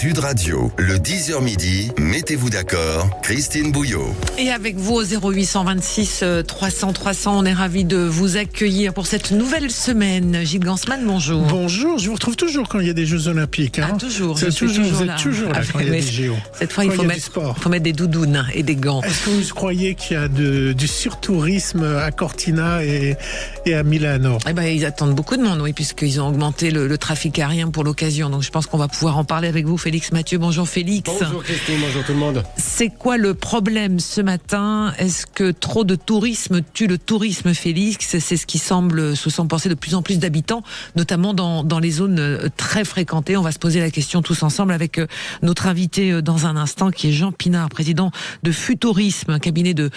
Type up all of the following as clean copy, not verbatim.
Sud Radio, le 10h midi, mettez-vous d'accord, Christine Bouillot. Et avec vous au 0826 300 300, on est ravis de vous accueillir pour cette nouvelle semaine. Gilles Gansman, bonjour. Bonjour, je vous retrouve toujours quand il y a des Jeux Olympiques. Hein. Ah, toujours, vous êtes toujours là quand il y a des JO. Cette fois, il faut mettre des doudounes et des gants. Est-ce que vous croyez qu'il y a du surtourisme à Cortina et à Milano? Eh ben, ils attendent beaucoup de monde, oui, puisqu'ils ont augmenté le trafic aérien pour l'occasion. Donc je pense qu'on va pouvoir en parler avec vous, Félix Mathieu. Bonjour Félix. Bonjour Christine, bonjour tout le monde. C'est quoi le problème ce matin? Est-ce que trop de tourisme tue le tourisme, Félix? C'est ce qui se semble penser de plus en plus d'habitants, notamment dans les zones très fréquentées. On va se poser la question tous ensemble avec notre invité dans un instant, qui est Jean Pinard, président de Futourisme, un cabinet de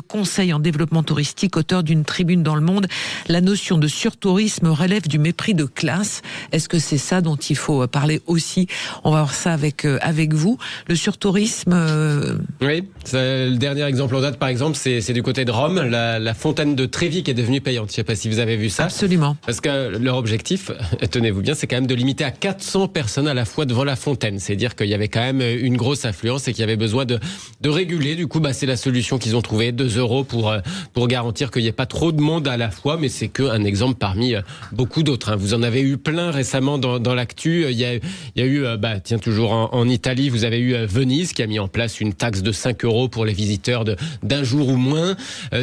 conseil en développement touristique, auteur d'une tribune dans Le Monde. La notion de surtourisme relève du mépris de classe. Est-ce que c'est ça dont il faut parler aussi? On va voir ça avec vous. Le surtourisme... Oui, le dernier exemple en date, par exemple, c'est du côté de Rome, la fontaine de Trévi qui est devenue payante. Je ne sais pas si vous avez vu ça. Absolument. Parce que leur objectif, tenez-vous bien, c'est quand même de limiter à 400 personnes à la fois devant la fontaine. C'est dire qu'il y avait quand même une grosse affluence et qu'il y avait besoin de réguler. Du coup, c'est la solution qu'ils ont trouvée, 2 € pour garantir qu'il n'y ait pas trop de monde à la fois. Mais c'est qu'un exemple parmi beaucoup d'autres. Vous en avez eu plein récemment dans l'actu. Il y a eu, toujours en Italie, vous avez eu Venise qui a mis en place une taxe de 5 € pour les visiteurs d'un jour ou moins.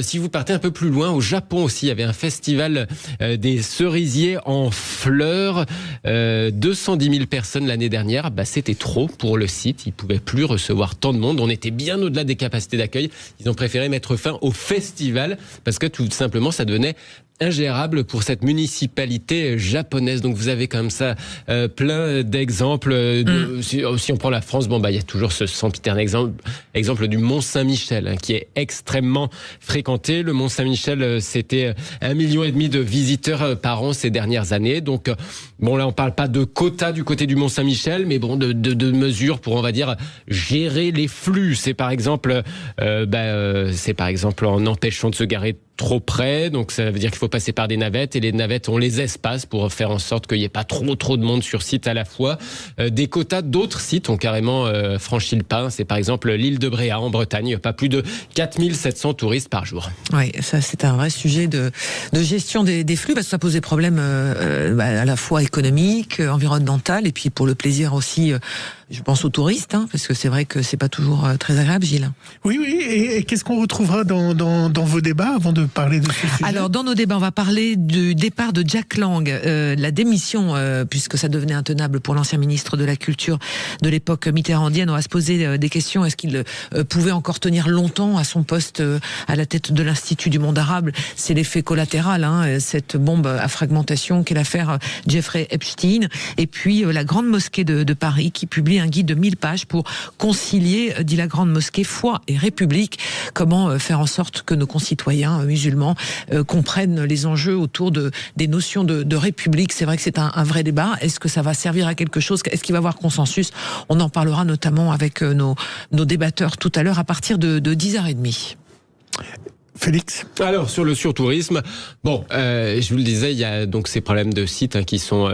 Si vous partez un peu plus loin, au Japon aussi, il y avait un festival des cerisiers en fleurs. 210 000 personnes l'année dernière. C'était trop pour le site. Ils ne pouvaient plus recevoir tant de monde. On était bien au-delà des capacités d'accueil. Ils ont préféré mettre fin au festival parce que tout simplement, ça devenait ingérable pour cette municipalité japonaise. Donc vous avez comme ça plein d'exemples. Si on prend la France, il y a toujours ce sempiternel exemple du Mont-Saint-Michel qui est extrêmement fréquenté. Le Mont-Saint-Michel, c'était 1,5 million de visiteurs par an ces dernières années. Donc là on parle pas de quotas du côté du Mont-Saint-Michel, mais de mesures pour, on va dire, gérer les flux. C'est par exemple en empêchant de se garer trop près, donc ça veut dire qu'il faut passer par des navettes, et les navettes, on les espace pour faire en sorte qu'il n'y ait pas trop de monde sur site à la fois. Des quotas d'autres sites ont carrément franchi le pas. C'est par exemple l'île de Bréa en Bretagne, pas plus de 4700 touristes par jour. Oui, ça c'est un vrai sujet de gestion des flux, parce que ça pose des problèmes à la fois économiques, environnemental, et puis pour le plaisir aussi. Je pense aux touristes, parce que c'est vrai que c'est pas toujours très agréable, Gilles. Oui, et qu'est-ce qu'on retrouvera dans vos débats avant de parler de ce sujet? Alors, dans nos débats, on va parler du départ de Jack Lang, la démission, puisque ça devenait intenable pour l'ancien ministre de la Culture de l'époque mitterrandienne. On va se poser des questions. Est-ce qu'il pouvait encore tenir longtemps à son poste à la tête de l'Institut du monde arabe? C'est l'effet collatéral, cette bombe à fragmentation qu'est l'affaire Jeffrey Epstein. Et puis, la Grande Mosquée de Paris qui publie un guide de 1000 pages pour concilier, dit la Grande Mosquée, foi et république. Comment faire en sorte que nos concitoyens musulmans comprennent les enjeux autour des notions de république. C'est vrai que c'est un vrai débat. Est-ce que ça va servir à quelque chose? Est-ce qu'il va y avoir consensus? On en parlera notamment avec nos débatteurs tout à l'heure à partir de 10h30. Félix. Alors sur le surtourisme, je vous le disais, il y a donc ces problèmes de sites qui sont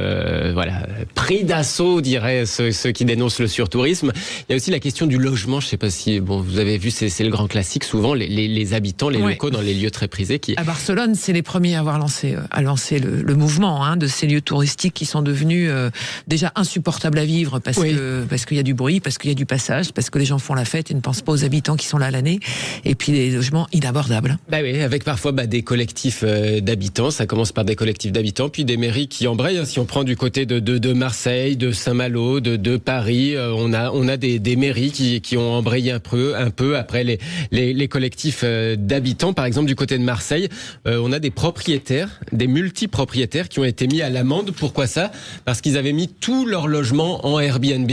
pris d'assaut, diraient ceux qui dénoncent le surtourisme. Il y a aussi la question du logement. Je ne sais pas si vous avez vu, c'est le grand classique. Souvent les habitants, les locaux dans les lieux très prisés. À Barcelone, c'est les premiers à avoir lancé le mouvement de ces lieux touristiques qui sont devenus déjà insupportables à vivre parce qu'il y a du bruit, parce qu'il y a du passage, parce que les gens font la fête et ne pensent pas aux habitants qui sont là l'année. Et puis des logements inabordables. Avec parfois des collectifs d'habitants. Ça commence par des collectifs d'habitants, puis des mairies qui embrayent. Si on prend du côté de Marseille, de Saint-Malo, de Paris, on a des mairies qui ont embrayé un peu après les collectifs d'habitants. Par exemple, du côté de Marseille, on a des propriétaires, des multipropriétaires qui ont été mis à l'amende. Pourquoi ça? Parce qu'ils avaient mis tous leurs logements en Airbnb,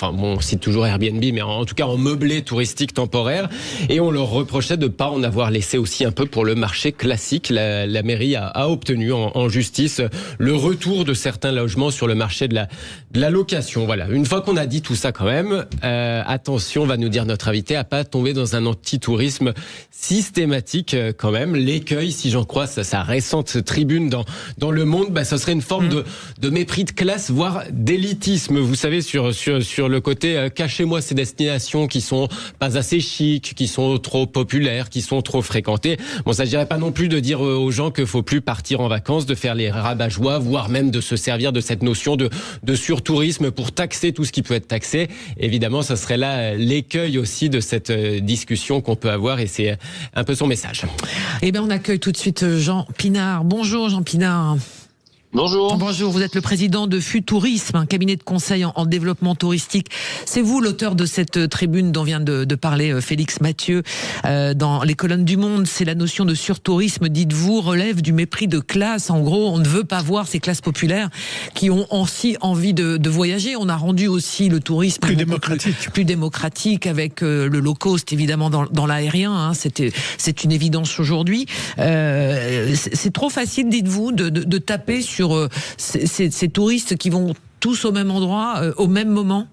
on cite toujours Airbnb, mais en tout cas en meublé touristique temporaire, et on leur reprochait de ne pas en avoir laissé c'est aussi un peu pour le marché classique. La mairie a obtenu en justice le retour de certains logements sur le marché de la location. Voilà. Une fois qu'on a dit tout ça quand même, attention, va nous dire notre invité, à pas tomber dans un anti-tourisme systématique quand même. L'écueil, si j'en crois sa récente tribune dans Le Monde, ça serait une forme de mépris de classe, voire d'élitisme. Vous savez, sur le côté cachez-moi ces destinations qui sont pas assez chics, qui sont trop populaires, qui sont trop fréquentées. Bon, ça ne dirait pas non plus de dire aux gens qu'il faut plus partir en vacances, de faire les rabat-joie, voire même de se servir de cette notion de surtourisme pour taxer tout ce qui peut être taxé. Évidemment, ça serait là l'écueil aussi de cette discussion qu'on peut avoir, et c'est un peu son message. Eh bien, on accueille tout de suite Jean Pinard. Bonjour Jean Pinard. Bonjour. Bonjour, vous êtes le président de Futourisme, un cabinet de conseil en développement touristique. C'est vous l'auteur de cette tribune dont vient de parler Félix Mathieu dans les colonnes du Monde. C'est la notion de surtourisme, dites-vous, relève du mépris de classe. En gros, on ne veut pas voir ces classes populaires qui ont aussi envie de voyager. On a rendu aussi le tourisme plus démocratique avec le low cost, évidemment, dans l'aérien. C'est une évidence aujourd'hui. C'est trop facile, dites-vous, de taper sur ces touristes qui vont tous au même endroit, au même moment?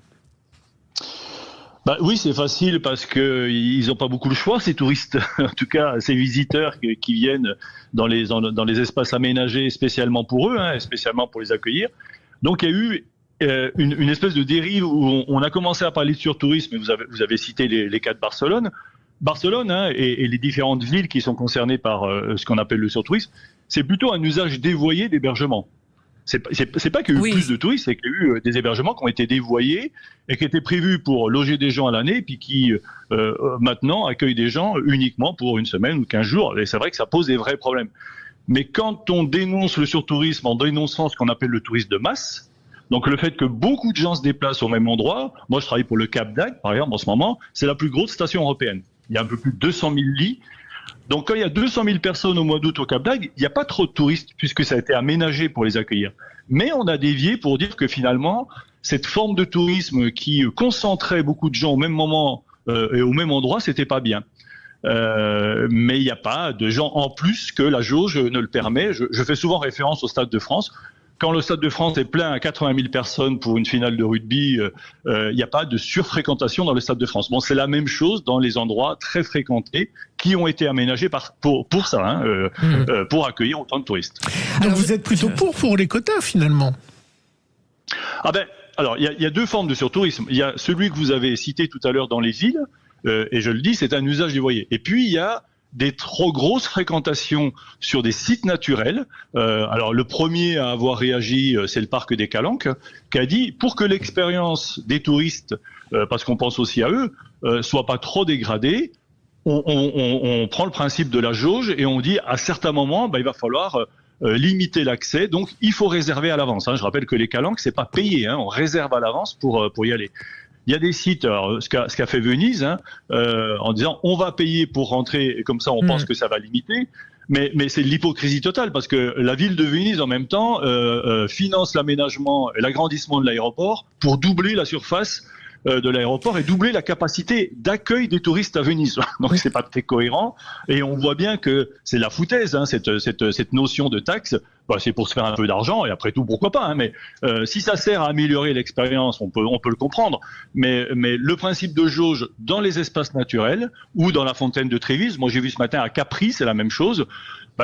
Oui, c'est facile parce qu'ils n'ont pas beaucoup le choix, ces touristes. En tout cas, ces visiteurs qui viennent dans les espaces aménagés spécialement pour eux, spécialement pour les accueillir. Donc, il y a eu une espèce de dérive où on a commencé à parler de surtourisme. Vous avez cité les cas de Barcelone. Barcelone et les différentes villes qui sont concernées par ce qu'on appelle le surtourisme, c'est plutôt un usage dévoyé d'hébergement. C'est pas qu'il y a eu plus de touristes, c'est qu'il y a eu des hébergements qui ont été dévoyés et qui étaient prévus pour loger des gens à l'année, puis qui maintenant accueillent des gens uniquement pour une semaine ou 15 jours. Et c'est vrai que ça pose des vrais problèmes. Mais quand on dénonce le surtourisme en dénonçant ce qu'on appelle le tourisme de masse, donc le fait que beaucoup de gens se déplacent au même endroit, moi je travaille pour le Cap d'Agde par exemple en ce moment, c'est la plus grosse station européenne. Il y a un peu plus de 200 000 lits. Donc quand il y a 200 000 personnes au mois d'août au Cap d'Agde, il n'y a pas trop de touristes puisque ça a été aménagé pour les accueillir. Mais on a dévié pour dire que finalement, cette forme de tourisme qui concentrait beaucoup de gens au même moment et au même endroit, c'était pas bien. Mais il n'y a pas de gens en plus que la jauge ne le permet. Je fais souvent référence au Stade de France. Quand le Stade de France est plein à 80 000 personnes pour une finale de rugby, il n'y a pas de surfréquentation dans le Stade de France. Bon, c'est la même chose dans les endroits très fréquentés qui ont été aménagés pour ça, pour accueillir autant de touristes. Donc vous êtes plutôt pour les quotas finalement? Alors, il y a deux formes de surtourisme. Il y a celui que vous avez cité tout à l'heure dans les villes, et je le dis, c'est un usage dévoyé. Et puis, il y a des trop grosses fréquentations sur des sites naturels. Alors le premier à avoir réagi, c'est le parc des Calanques, qui a dit pour que l'expérience des touristes, parce qu'on pense aussi à eux, soit pas trop dégradée, on prend le principe de la jauge et on dit à certains moments, il va falloir limiter l'accès, donc il faut réserver à l'avance. Je rappelle que les Calanques, c'est pas payé, on réserve à l'avance pour y aller. Il y a des sites, alors, ce qu'a fait Venise, en disant on va payer pour rentrer, et comme ça on pense que ça va limiter, mais c'est de l'hypocrisie totale, parce que la ville de Venise, en même temps, finance l'aménagement et l'agrandissement de l'aéroport pour doubler la surface de l'aéroport et doubler la capacité d'accueil des touristes à Venise. Donc c'est pas très cohérent, et on voit bien que c'est la foutaise, cette notion de taxe. C'est pour se faire un peu d'argent, et après tout, pourquoi pas, mais si ça sert à améliorer l'expérience, on peut le comprendre. Mais le principe de jauge dans les espaces naturels ou dans la fontaine de Trévise, moi j'ai vu ce matin à Capri, c'est la même chose,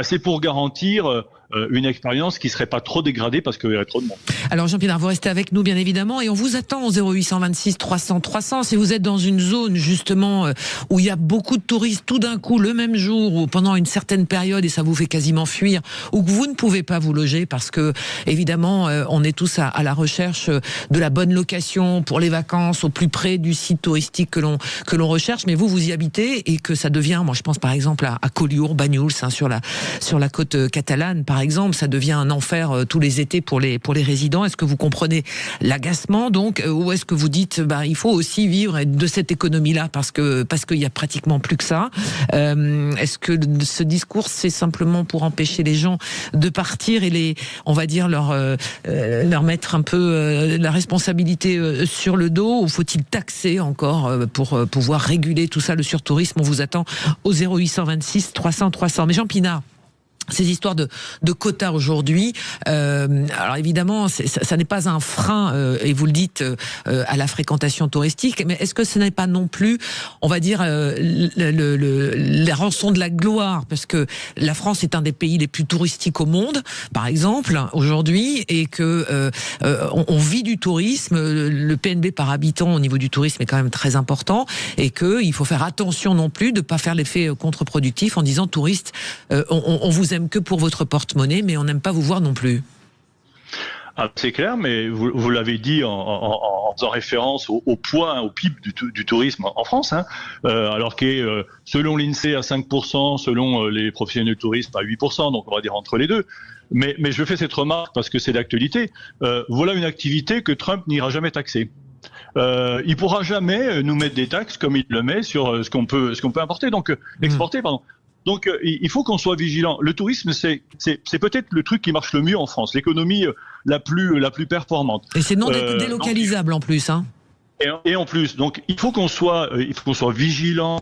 c'est pour garantir une expérience qui ne serait pas trop dégradée parce qu'il y aurait trop de monde. Alors Jean Pinard, vous restez avec nous bien évidemment, et on vous attend au 0826 300 300 si vous êtes dans une zone justement où il y a beaucoup de touristes tout d'un coup le même jour ou pendant une certaine période et ça vous fait quasiment fuir, ou que vous ne pouvez pas vous loger parce que évidemment on est tous à la recherche de la bonne location pour les vacances au plus près du site touristique que l'on recherche, mais vous y habitez et que ça devient, moi je pense par exemple à Collioure, Banyuls, sur la côte catalane par exemple, ça devient un enfer tous les étés pour les résidents. Est-ce que vous comprenez l'agacement, donc, ou est-ce que vous dites, il faut aussi vivre de cette économie-là parce qu'il y a pratiquement plus que ça. Est-ce que ce discours, c'est simplement pour empêcher les gens de partir et on va dire leur mettre un peu la responsabilité sur le dos, ou faut-il taxer encore pour pouvoir réguler tout ça, le surtourisme? On vous attend au 0826 300 300. Mais Jean Pinard, ces histoires de quotas aujourd'hui, alors évidemment, ça n'est pas un frein, et vous le dites, à la fréquentation touristique, mais est-ce que ce n'est pas non plus, on va dire, la rançon de la gloire, parce que la France est un des pays les plus touristiques au monde, par exemple, aujourd'hui, et que on vit du tourisme, le PNB par habitant au niveau du tourisme est quand même très important, et qu'il faut faire attention non plus de ne pas faire l'effet contre-productif en disant touristes, on vous aime que pour votre porte-monnaie, mais on n'aime pas vous voir non plus. Ah, c'est clair, mais vous l'avez dit en faisant référence au poids, au PIB du tourisme en France, alors qu'est selon l'INSEE à 5%, selon les professionnels du tourisme à 8%, donc on va dire entre les deux. Mais je fais cette remarque parce que c'est d'actualité. Voilà une activité que Trump n'ira jamais taxer. Il pourra jamais nous mettre des taxes comme il le met sur ce qu'on peut importer, donc exporter, pardon. Donc, il faut qu'on soit vigilant. Le tourisme, c'est peut-être le truc qui marche le mieux en France, l'économie la plus performante. Et c'est non délocalisable en plus, hein. Et en plus, donc il faut qu'on soit vigilant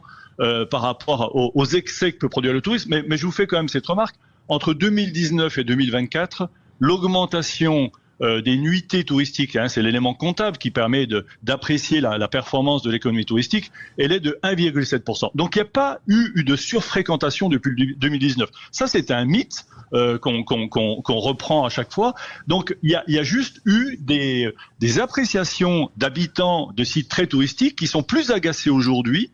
par rapport aux excès que peut produire le tourisme. Mais je vous fais quand même cette remarque. Entre 2019 et 2024, l'augmentation des nuitées touristiques, c'est l'élément comptable qui permet d'apprécier la performance de l'économie touristique, elle est de 1,7%. Donc il n'y a pas eu de surfréquentation depuis 2019. Ça, c'est un mythe qu'on reprend à chaque fois. Donc il y a juste eu des appréciations d'habitants de sites très touristiques qui sont plus agacés aujourd'hui,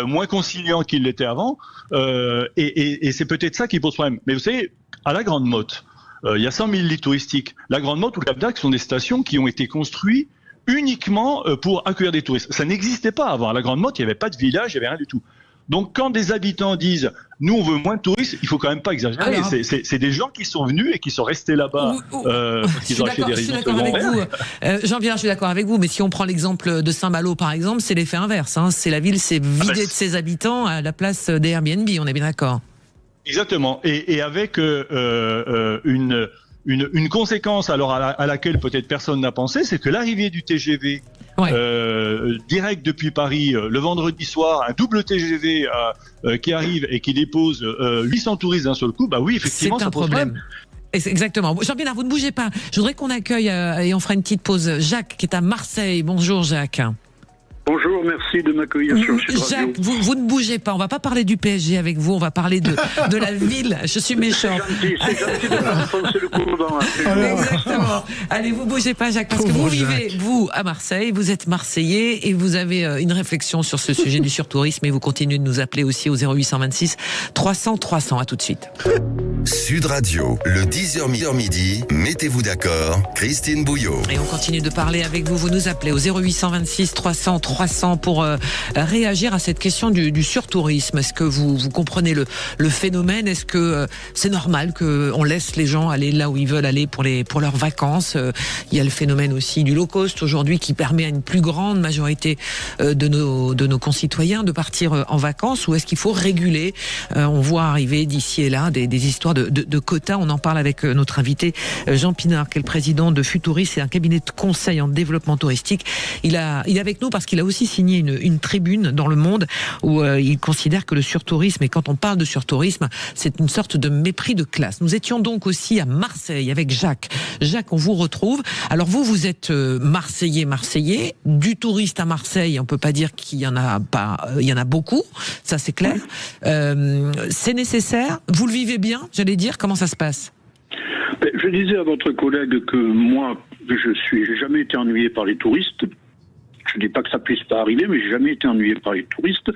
moins conciliants qu'ils l'étaient avant, et c'est peut-être ça qui pose problème. Mais vous savez, à la Grande Motte, il y a 100 000 lits touristiques. La Grande Motte ou le Cap d'Agde sont des stations qui ont été construites uniquement pour accueillir des touristes. Ça n'existait pas avant. À la Grande Motte, il n'y avait pas de village, il n'y avait rien du tout. Donc quand des habitants disent « nous on veut moins de touristes », il faut quand même pas exagérer. Alors, c'est des gens qui sont venus et qui sont restés là-bas parce qu'ils ont acheté des résidences secondaires. Jean-Pierre, je suis d'accord avec vous, mais si on prend l'exemple de Saint-Malo par exemple, c'est l'effet inverse. C'est la ville s'est vidée de ses habitants à la place des Airbnb, on est bien d'accord. Exactement, et avec une conséquence alors à laquelle peut-être personne n'a pensé, c'est que l'arrivée du TGV direct depuis Paris le vendredi soir, un double TGV qui arrive et qui dépose 800 touristes d'un seul coup, oui, effectivement, c'est un ça pose problème. Exactement. Jean-Pierre, vous ne bougez pas. Je voudrais qu'on accueille, et on fera une petite pause, Jacques qui est à Marseille. Bonjour Jacques. Bonjour, merci de m'accueillir sur cette radio. Jacques, vous ne bougez pas, on va pas parler du PSG avec vous, on va parler de la ville. Je suis méchant. C'est gentil de faire enfoncer le cordon. Exactement. Allez, vous bougez pas Jacques, parce que vous vivez, vous, à Marseille, vous êtes Marseillais et vous avez une réflexion sur ce sujet du surtourisme et vous continuez de nous appeler aussi au 0826 300 300. À tout de suite. Sud Radio, le 10h midi, mettez-vous d'accord, Christine Bouillot. Et on continue de parler avec vous, vous nous appelez au 0826 300 300 pour réagir à cette question du surtourisme. Est-ce que vous comprenez le phénomène? Est-ce que c'est normal qu'on laisse les gens aller là où ils veulent aller pour leurs vacances? Il y a le phénomène aussi du low cost aujourd'hui qui permet à une plus grande majorité de nos concitoyens de partir en vacances, ou est-ce qu'il faut réguler? On voit arriver d'ici et là des histoires de quotas. On en parle avec notre invité Jean Pinard, qui est le président de Futuris, c'est un cabinet de conseil en développement touristique. Il est avec nous parce qu'il a aussi signé une tribune dans Le Monde où il considère que le surtourisme, et quand on parle de surtourisme, c'est une sorte de mépris de classe. Nous étions donc aussi à Marseille avec Jacques. Jacques, on vous retrouve. Alors vous êtes Marseillais, du touriste à Marseille, on peut pas dire qu'il y en a pas, il y en a beaucoup, ça c'est clair. C'est nécessaire, vous le vivez bien, j'allais dire, comment ça se passe? Je disais à votre collègue que moi, j'ai jamais été ennuyé par les touristes. Je ne dis pas que ça puisse pas arriver, mais j'ai jamais été ennuyé par les touristes.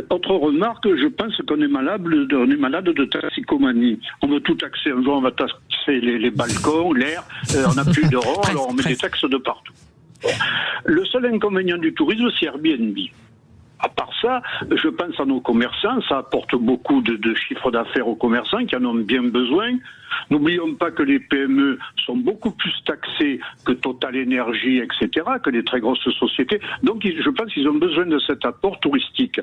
Autre remarque, je pense qu'on est malade de toxicomanie. On veut tout taxer. Un jour, on va taxer les balcons, l'air. On n'a plus d'euros, alors on met des taxes de partout. Le seul inconvénient du tourisme, c'est Airbnb. À part ça, je pense à nos commerçants, ça apporte beaucoup de chiffres d'affaires aux commerçants qui en ont bien besoin. N'oublions pas que les PME sont beaucoup plus taxées que Total Énergie, etc., que les très grosses sociétés. Donc je pense qu'ils ont besoin de cet apport touristique.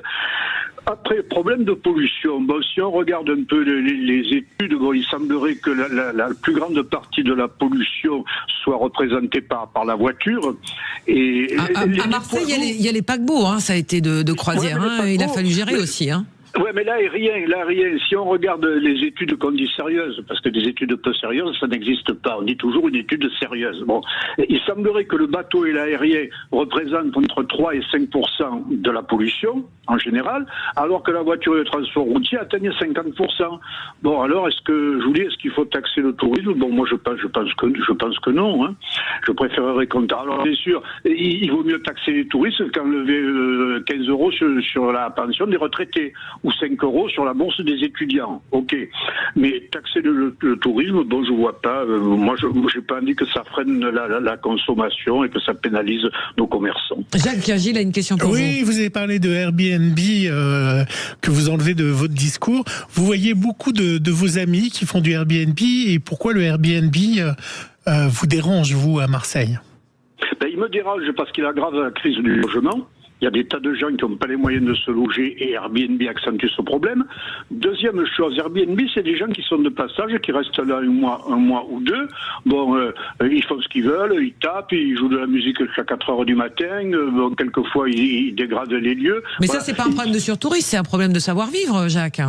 Après, problème de pollution. Bon, si on regarde un peu les études, bon, il semblerait que la plus grande partie de la pollution soit représentée par la voiture. Et à Marseille, il y a les paquebots, hein, ça a été de croisière. Il a fallu gérer aussi. Hein. Ouais, mais là, rien. Si on regarde les études qu'on dit sérieuses, parce que des études peu sérieuses, ça n'existe pas. On dit toujours une étude sérieuse. Bon, il semblerait que le bateau et l'aérien représentent entre 3 et 5% de la pollution, en général, alors que la voiture et le transport routier atteignent 50%. Bon, alors, est-ce qu'il faut taxer le tourisme? Bon, moi, je pense que non, hein. Je préférerais qu'on... Alors, bien sûr, il vaut mieux taxer les touristes qu'enlever 15 euros sur la pension des retraités, ou 5 euros sur la bourse des étudiants. Ok. Mais taxer le tourisme, bon, je vois pas. Moi, j'ai pas dit que ça freine la consommation et que ça pénalise nos commerçants. Jacques Gagil a une question pour vous. Oui, vous avez parlé de Airbnb que vous enlevez de votre discours. Vous voyez beaucoup de vos amis qui font du Airbnb, et pourquoi le Airbnb vous dérange, vous, à Marseille? Ben, il me dérange parce qu'il aggrave la crise du logement. Il y a des tas de gens qui n'ont pas les moyens de se loger et Airbnb accentue ce problème. Deuxième chose, Airbnb, c'est des gens qui sont de passage, qui restent là un mois ou deux. Bon, ils font ce qu'ils veulent, ils tapent, ils jouent de la musique jusqu'à 4 heures du matin. Bon, quelquefois, ils dégradent les lieux. Mais voilà. Ça, c'est pas un problème de surtourisme, c'est un problème de savoir-vivre, Jacques.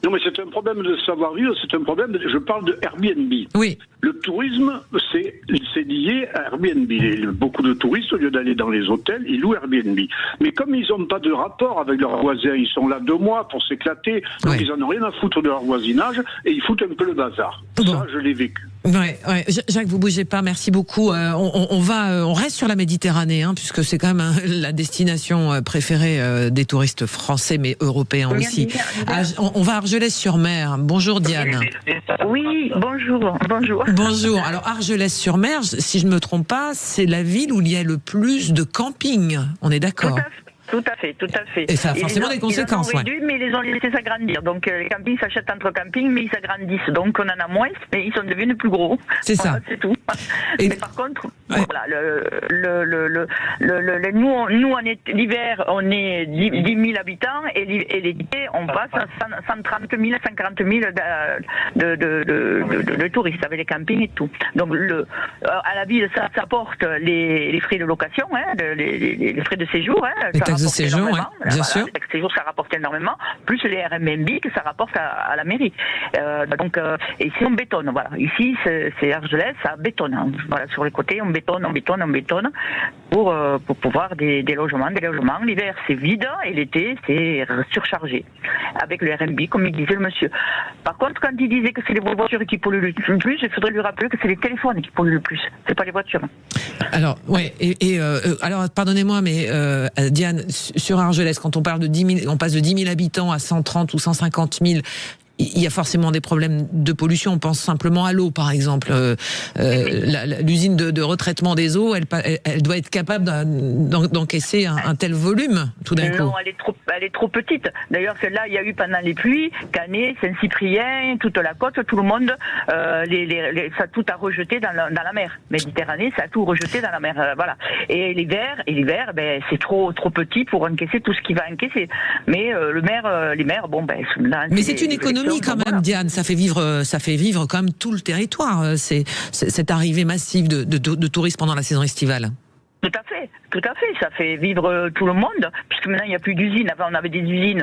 Non, mais c'est un problème de savoir-vivre, c'est un problème... Je parle de Airbnb. Oui. Le tourisme, c'est lié à Airbnb. Beaucoup de touristes, au lieu d'aller dans les hôtels, ils louent Airbnb. Mais comme ils n'ont pas de rapport avec leurs voisins, ils sont là 2 mois pour s'éclater, donc ils n'en ont rien à foutre de leur voisinage, et ils foutent un peu le bazar. Bon. Ça, je l'ai vécu. Ouais. Jacques, vous bougez pas, merci beaucoup. On reste sur la Méditerranée, hein, puisque c'est quand même la destination préférée des touristes français, mais européens aussi. On va à Argelès-sur-Mer. Bonjour Diane. Oui, bonjour. Bonjour. Alors Argelès-sur-Mer, si je ne me trompe pas, c'est la ville où il y a le plus de camping. On est d'accord? Tout à fait. Et ça a forcément des conséquences. Ils en ont réduit, mais ils les ont laissés s'agrandir. Donc les campings s'achètent entre campings, mais ils s'agrandissent. Donc on en a moins, mais ils sont devenus plus gros. C'est ça. C'est tout. Mais par contre, voilà, nous l'hiver, on est 10 000 habitants, et l'été, on passe à 130 000, 140 000 de touristes avec les campings et tout. Donc à la ville, ça apporte les frais de location, hein, les frais de séjour. Hein, les taxes de séjour, bien sûr. Les taxes de séjour, ça rapporte énormément, plus les Airbnb que ça rapporte à la mairie. Et ici, on bétonne. Voilà. Ici, c'est Argelès, ça bétonne. Hein. Voilà, sur les côtés, on bétonne pour pouvoir des logements. L'hiver, c'est vide, et l'été, c'est surchargé. Avec le Airbnb, comme il disait le monsieur. Par contre, quand il disait que c'est les voitures qui polluent le plus, il faudrait lui rappeler que c'est les téléphones qui polluent le plus. C'est pas les voitures. Alors, alors, pardonnez-moi, mais Diane, sur Argelès, quand on parle de 10 000, on passe de 10 000 habitants à 130 ou 150 000, il y a forcément des problèmes de pollution. On pense simplement à l'eau, par exemple. L'usine de retraitement des eaux, elle doit être capable d'encaisser un tel volume, tout d'un coup. Non, elle est trop petite. D'ailleurs, celle-là, il y a eu pendant les pluies, Canet, Saint-Cyprien, toute la côte, tout le monde, ça tout a rejeté dans la mer. Méditerranée, ça a tout rejeté dans la mer. Voilà. Et l'hiver, c'est trop petit pour encaisser tout ce qui va encaisser. Mais les mers, bon, là, mais c'est une économie quand même, voilà. Diane, ça fait vivre quand même tout le territoire, cette arrivée massive de touristes pendant la saison estivale. Tout à fait, ça fait vivre tout le monde, puisque maintenant il n'y a plus d'usines. Avant on avait des usines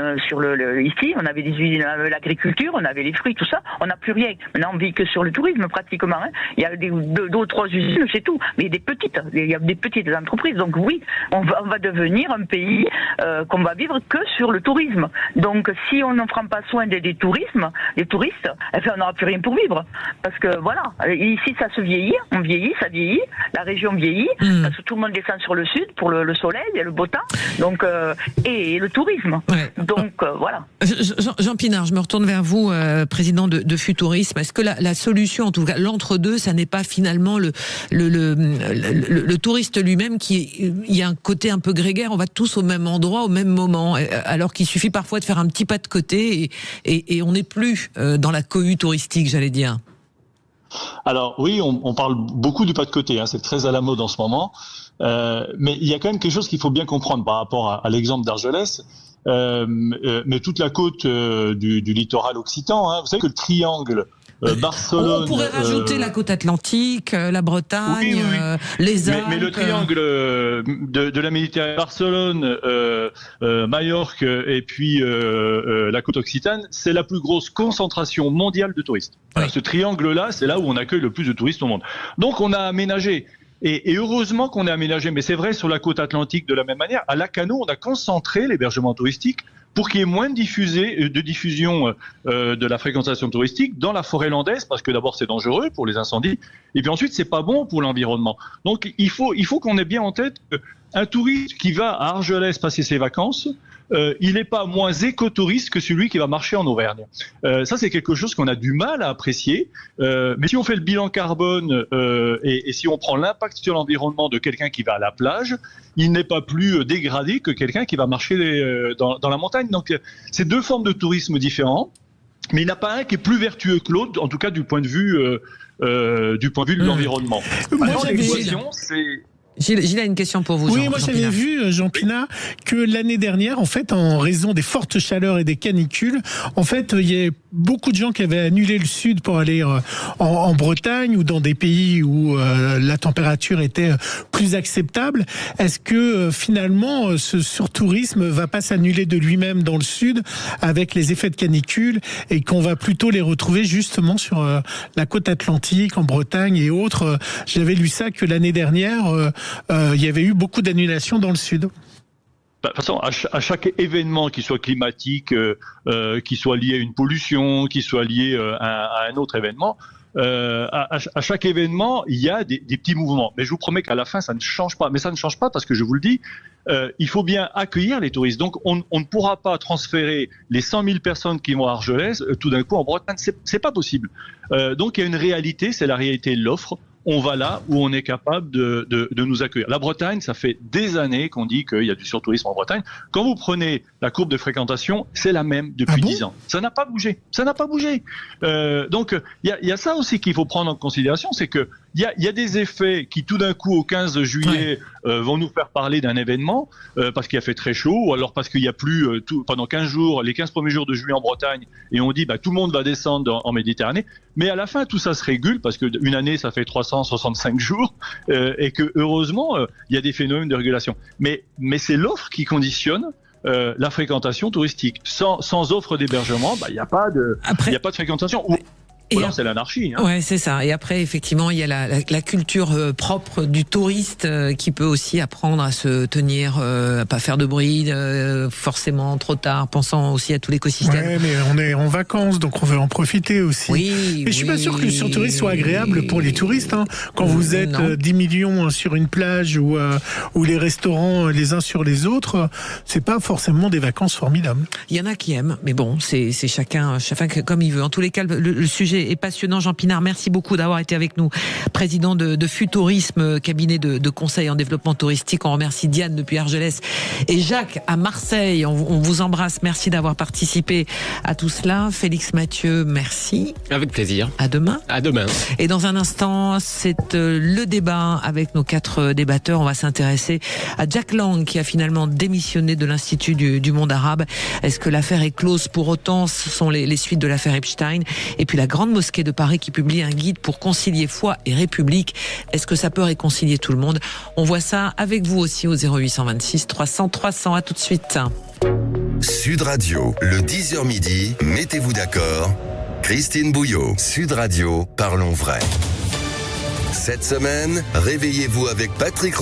ici, on avait des usines à l'agriculture, on avait les fruits, tout ça, on n'a plus rien. Maintenant on vit que sur le tourisme pratiquement. Hein. Il y a deux ou trois usines, c'est tout. Mais il y a des petites entreprises. Donc oui, on va devenir un pays qu'on va vivre que sur le tourisme. Donc si on ne prend pas soin des touristes, on n'aura plus rien pour vivre. Parce que voilà, ici ça se vieillit, on vieillit, ça vieillit, la région vieillit, parce que tout le monde monde descend sur le sud pour le soleil et le beau temps, donc et le tourisme. Ouais. Donc voilà. Jean Pinard, je me retourne vers vous, président de Futourisme. Est-ce que la solution, en tout cas l'entre-deux, ça n'est pas finalement le touriste lui-même il y a un côté un peu grégaire, on va tous au même endroit au même moment, alors qu'il suffit parfois de faire un petit pas de côté et on n'est plus dans la cohue touristique, j'allais dire. Alors oui, on parle beaucoup du pas de côté, c'est très à la mode en ce moment, mais il y a quand même quelque chose qu'il faut bien comprendre par rapport à l'exemple d'Argelès, mais toute la côte du littoral occitan, vous savez que le triangle Barcelone. On pourrait rajouter la côte atlantique, la Bretagne, les Alpes. Mais le triangle de la Méditerranée, Barcelone, Majorque et puis la côte occitane, c'est la plus grosse concentration mondiale de touristes. Voilà, ce triangle-là, c'est là où on accueille le plus de touristes au monde. Donc on a aménagé. Et heureusement qu'on a aménagé, mais c'est vrai sur la côte atlantique de la même manière. À Lacanau, on a concentré l'hébergement touristique pour qu'il y ait moins de diffusion de la fréquentation touristique dans la forêt landaise, parce que d'abord c'est dangereux pour les incendies, et puis ensuite c'est pas bon pour l'environnement. Donc il faut qu'on ait bien en tête qu'un touriste qui va à Argelès passer ses vacances, il n'est pas moins écotouriste que celui qui va marcher en Auvergne. Ça, c'est quelque chose qu'on a du mal à apprécier. Mais si on fait le bilan carbone et si on prend l'impact sur l'environnement de quelqu'un qui va à la plage, il n'est pas plus dégradé que quelqu'un qui va marcher dans la montagne. Donc, c'est deux formes de tourisme différents. Mais il n'y en a pas un qui est plus vertueux que l'autre, en tout cas du point de vue de l'environnement. Alors, l'équation, c'est... Gilles a une question pour vous. Oui, moi j'avais vu, Jean Pinard, que l'année dernière, en fait, en raison des fortes chaleurs et des canicules, en fait, il y a beaucoup de gens qui avaient annulé le sud pour aller en Bretagne ou dans des pays où la température était plus acceptable. Est-ce que finalement, ce surtourisme va pas s'annuler de lui-même dans le sud avec les effets de canicule et qu'on va plutôt les retrouver justement sur la côte atlantique, en Bretagne et autres? J'avais lu ça que l'année dernière, il y avait eu beaucoup d'annulations dans le sud. De toute façon, à chaque événement, qui soit climatique, qui soit lié à une pollution, qui soit lié à un autre événement, à chaque événement, il y a des petits mouvements. Mais je vous promets qu'à la fin, ça ne change pas. Mais ça ne change pas parce que je vous le dis, il faut bien accueillir les touristes. Donc, on ne pourra pas transférer les 100 000 personnes qui vont à Argelès tout d'un coup en Bretagne. C'est pas possible. Donc, il y a une réalité, c'est la réalité de l'offre. On va là où on est capable de nous accueillir. La Bretagne, ça fait des années qu'on dit qu'il y a du surtourisme en Bretagne. Quand vous prenez la courbe de fréquentation, c'est la même depuis 10 ans. Ça n'a pas bougé. Ça n'a pas bougé. Donc, il y a ça aussi qu'il faut prendre en considération, c'est que il y a des effets qui tout d'un coup au 15 juillet vont nous faire parler d'un événement parce qu'il a fait très chaud ou alors parce qu'il y a plus pendant 15 jours, les 15 premiers jours de juillet en Bretagne et on dit tout le monde va descendre en Méditerranée. Mais à la fin, tout ça se régule parce qu'une année, ça fait 365 jours et que heureusement, il y a des phénomènes de régulation. Mais c'est l'offre qui conditionne la fréquentation touristique. Sans offre d'hébergement, il n'y a pas de fréquentation. Ou alors c'est l'anarchie. Ouais, c'est ça. Et après, effectivement, il y a la culture propre du touriste qui peut aussi apprendre à se tenir, à pas faire de bruit forcément trop tard, pensant aussi à tout l'écosystème. Ouais, mais on est en vacances, donc on veut en profiter aussi. Oui, mais je suis pas sûr que le surtourisme soit agréable pour les touristes. Quand vous êtes 10 millions sur une plage ou les restaurants les uns sur les autres, c'est pas forcément des vacances formidables. Il y en a qui aiment, mais bon, c'est chacun comme il veut. En tous les cas, le sujet est passionnant. Jean Pinard, merci beaucoup d'avoir été avec nous, président de Futourisme, cabinet de conseil en développement touristique. On remercie Diane depuis Argelès et Jacques à Marseille. On vous embrasse. Merci d'avoir participé à tout cela. Félix Mathieu, merci. Avec plaisir. À demain. À demain. Et dans un instant, c'est le débat avec nos 4 débatteurs. On va s'intéresser à Jack Lang qui a finalement démissionné de l'Institut du monde arabe. Est-ce que l'affaire est close pour autant? Ce sont les suites de l'affaire Epstein. Et puis la Grande Mosquée de Paris qui publie un guide pour concilier foi et République. Est-ce que ça peut réconcilier tout le monde? On voit ça avec vous aussi au 0826 300 300. À tout de suite. Sud Radio, le 10h midi, mettez-vous d'accord. Christine Bouillot, Sud Radio, parlons vrai. Cette semaine, réveillez-vous avec Patrick